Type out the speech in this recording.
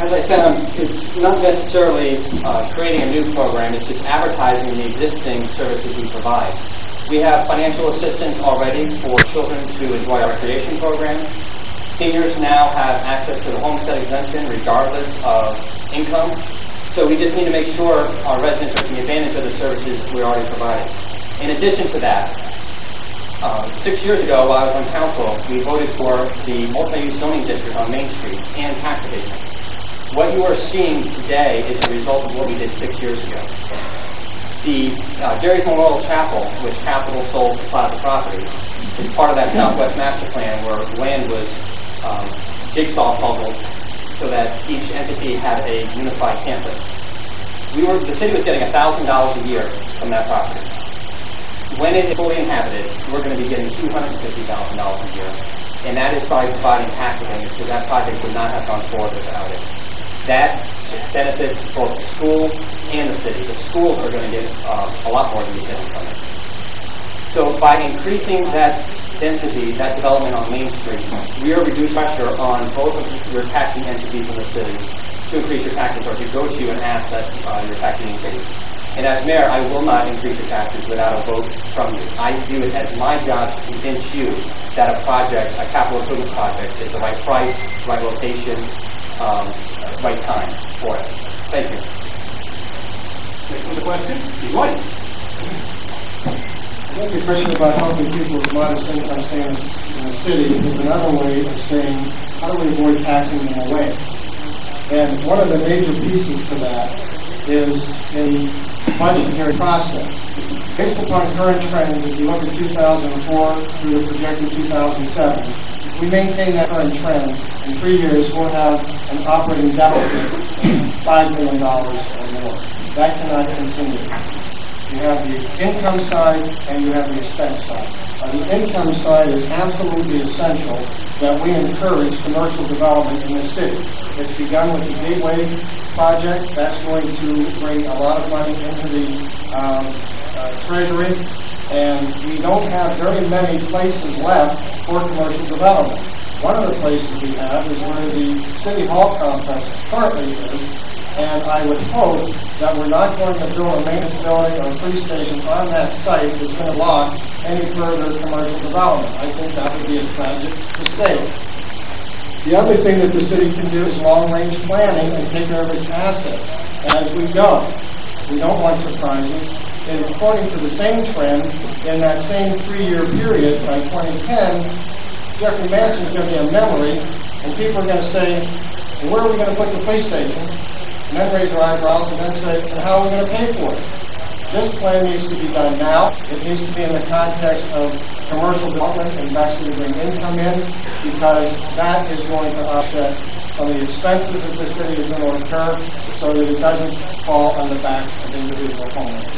As I said, it's not necessarily creating a new program, it's just advertising the existing services we provide. We have financial assistance already for children to enjoy our recreation programs. Seniors now have access to the homestead exemption regardless of income. So we just need to make sure our residents are taking advantage of the services we're already providing. In addition to that, 6 years ago while I was on council, we voted for the multi-use zoning district on Main Street and tax abatement. What you are seeing today is the result of what we did 6 years ago. The Bexley Mayoral Chapel, which Capital sold to Plaza Properties, is part of that Southwest Master Plan where land was jigsaw puzzled so that each entity had a unified campus. The city was getting $1,000 a year from that property. When it is fully inhabited, we're going to be getting $250,000 a year, and that is by providing tax abatement, because that project would not have gone forward without it. That benefits both the school and the city. The schools are going to get a lot more than we getting from it. So by increasing that density, that development on Main Street, we are reducing pressure on both of your taxing entities in the city to increase your taxes, or to go to you and ask that your taxing increase. And as mayor, I will not increase your taxes without a vote from you. I view it as my job to convince you that a project, a capital improvement project, is the right price, right location, right time for it. Thank you. Next one, the question? Weiss. I think the question about helping people with modest income stay in the city is another way of saying, how do we avoid taxing them away? And one of the major pieces to that is in the budgetary process. Based upon current trends, if you look at 2004 through the projected 2007, if we maintain that current trend, in 3 years we'll have an operating deficit of $5 million or more. That cannot continue. You have the income side and you have the expense side. On the income side, it's absolutely essential that we encourage commercial development in the city. It's begun with the Gateway project. That's going to bring a lot of money into the Treasury, and we don't have very many places left for commercial development. One of the places we have is where the City Hall complex currently is, and I would hope that we're not going to build a maintenance building or a police station on that site that's going to block any further commercial development. I think that would be a tragic mistake. The other thing that the city can do is long-range planning and take care of its assets as we go. We don't want surprises. And according to the same trend, in that same 3-year period, by 2010, Jeffrey Manson's going to be a memory, and people are going to say, well, where are we going to put the police station? And then raise their eyebrows and then say, and how are we going to pay for it? This plan needs to be done now. It needs to be in the context of commercial development and actually to bring income in, because that is going to offset some of the expenses that the city is going to incur so that it doesn't fall on the backs of individual homeowners.